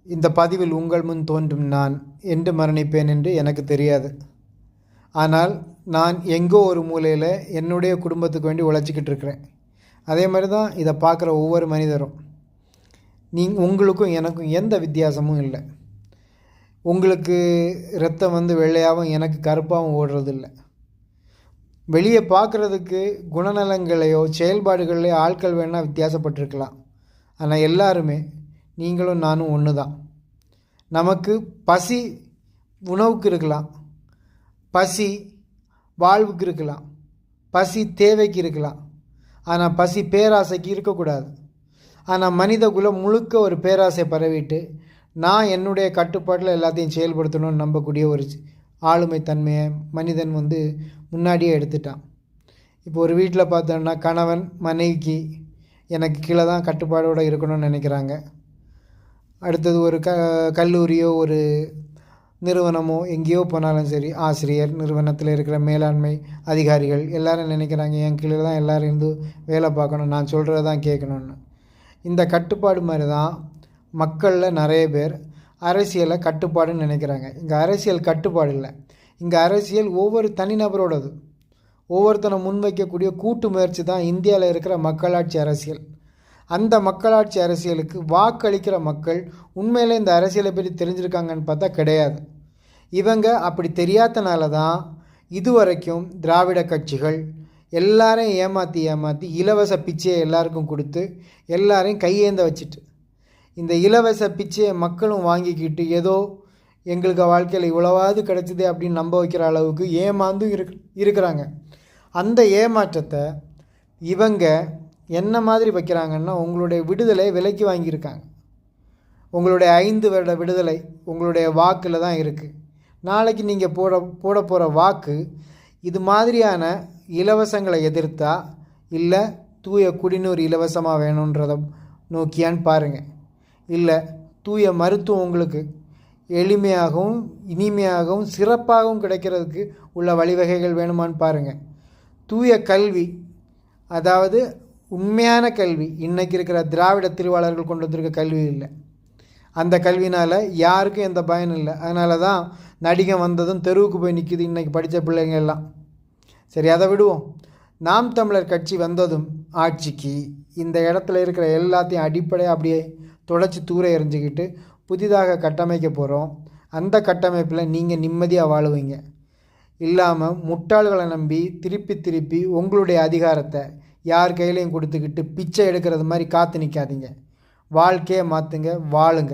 இந்த பதிவில் உங்கள் முன் தோன்றும் நான் என்று மரணிப்பேன் என்று எனக்கு தெரியாது. ஆனால் நான் எங்கோ ஒரு மூலையில் என்னுடைய குடும்பத்துக்கு வேண்டி உழைச்சிக்கிட்டு இருக்கிறேன். அதே மாதிரி தான் இதை பார்க்குற ஒவ்வொரு மனிதரும். உங்களுக்கும் எனக்கும் எந்த வித்தியாசமும் இல்லை. உங்களுக்கு இரத்தம் வந்து வெள்ளையாகவும் எனக்கு கருப்பாகவும் ஓடுறதில்லை. வெளியே பார்க்குறதுக்கு குணநலங்களையோ செயல்பாடுகளையோ ஆட்கள் வேணால் வித்தியாசப்பட்டிருக்கலாம். ஆனால் எல்லாருமே நீங்களும் நானும் ஒன்று தான். நமக்கு பசி உணவுக்கு இருக்கலாம், பசி வாழ்வுக்கு இருக்கலாம், பசி தேவைக்கு இருக்கலாம். ஆனால் பசி பேராசைக்கு இருக்கக்கூடாது. ஆனால் மனித குலம் முழுக்க ஒரு பேராசை பரவிட்டு நான் என்னுடைய கட்டுப்பாட்டில் எல்லாத்தையும் செயல்படுத்தணும்னு நம்பக்கூடிய ஒரு ஆளுமை தன்மையை மனிதன் வந்து முன்னாடியே எடுத்துட்டான். இப்போ ஒரு வீட்டில் பார்த்தோன்னா கணவன் மனைவிக்கு எனக்கு கீழே தான் கட்டுப்பாடோடு இருக்கணும்னு நினைக்கிறாங்க. அடுத்தது ஒரு கல்லூரியோ ஒரு நிறுவனமோ எங்கேயோ போனாலும் சரி, ஆசிரியர் நிறுவனத்தில் இருக்கிற மேலாண்மை அதிகாரிகள் எல்லோரும் நினைக்கிறாங்க என் கீழே தான் எல்லோரும் இருந்து வேலை பார்க்கணும், நான் சொல்கிறது தான் கேட்கணுன்னு. இந்த கட்டுப்பாடு மாதிரி தான் மக்களில் நிறைய பேர் அரசியலை கட்டுப்பாடுன்னு நினைக்கிறாங்க. இங்கே அரசியல் கட்டுப்பாடு இல்லை, இங்கே அரசியல் ஒவ்வொரு தனிநபரோடது. ஒவ்வொருத்தனை முன்வைக்கக்கூடிய கூட்டு முயற்சி தான் இந்தியாவில் இருக்கிற மக்களாட்சி அரசியல். அந்த மக்களாட்சி அரசியலுக்கு வாக்களிக்கிற மக்கள் உண்மையில் இந்த அரசியலை பற்றி தெரிஞ்சிருக்காங்கன்னு பார்த்தா கிடையாது. இவங்க அப்படி தெரியாதனால தான் இதுவரைக்கும் திராவிட கட்சிகள் எல்லாரையும் ஏமாற்றி இலவச பிச்சையை எல்லாருக்கும் கொடுத்து எல்லாரையும் கையேந்த வச்சுட்டு இந்த இலவச பிச்சையை மக்களும் வாங்கிக்கிட்டு ஏதோ எங்களுக்கு வாழ்க்கையில் இவ்வளவாவது கிடைச்சிது அப்படின்னு நம்ப வைக்கிற அளவுக்கு ஏமாந்தும் இருக்கிறாங்க. அந்த ஏமாற்றத்தை இவங்க என்ன மாதிரி வைக்கிறாங்கன்னா, உங்களுடைய விடுதலை விலைக்கு வாங்கியிருக்காங்க. உங்களுடைய 5 வருட விடுதலை உங்களுடைய வாக்கில் தான் இருக்குது. நாளைக்கு நீங்கள் போட போகிற வாக்கு இது மாதிரியான இலவசங்களை எதிர்த்தா இல்லை தூய குடிநீர் இலவசமாக வேணுன்றதை நோக்கியான்னு பாருங்கள். இல்லை தூய மருத்துவம் உங்களுக்கு எளிமையாகவும் இனிமையாகவும் சிறப்பாகவும் கிடைக்கிறதுக்கு உள்ள வழிவகைகள் வேணுமான்னு பாருங்கள். தூய கல்வி, அதாவது உண்மையான கல்வி, இன்றைக்கி இருக்கிற திராவிட திருவாளர்கள் கொண்டு வந்திருக்க கல்வி இல்லை. அந்த கல்வினால் யாருக்கும் எந்த பயனும் இல்லை. அதனால தான் நடிகை வந்ததும் தெருவுக்கு போய் நிற்கிது இன்றைக்கி படித்த பிள்ளைங்க எல்லாம். சரி, அதை விடுவோம். நாம் தமிழர் கட்சி வந்ததும் ஆட்சிக்கு இந்த இடத்துல இருக்கிற எல்லாத்தையும் அடிப்படையாக அப்படியே தொடச்சி தூர எறிஞ்சிக்கிட்டு புதிதாக கட்டமைக்க போகிறோம். அந்த கட்டமைப்பில் நீங்கள் நிம்மதியாக வாழுவீங்க. இல்லாமல் முட்டாள்களை நம்பி திருப்பி உங்களுடைய அதிகாரத்தை யார் கையிலையும் கொடுத்துக்கிட்டு பிச்சை எடுக்கிறது மாதிரி காத்து நிற்காதீங்க. வாழ்க்கையை மாற்றுங்க, வாழுங்க.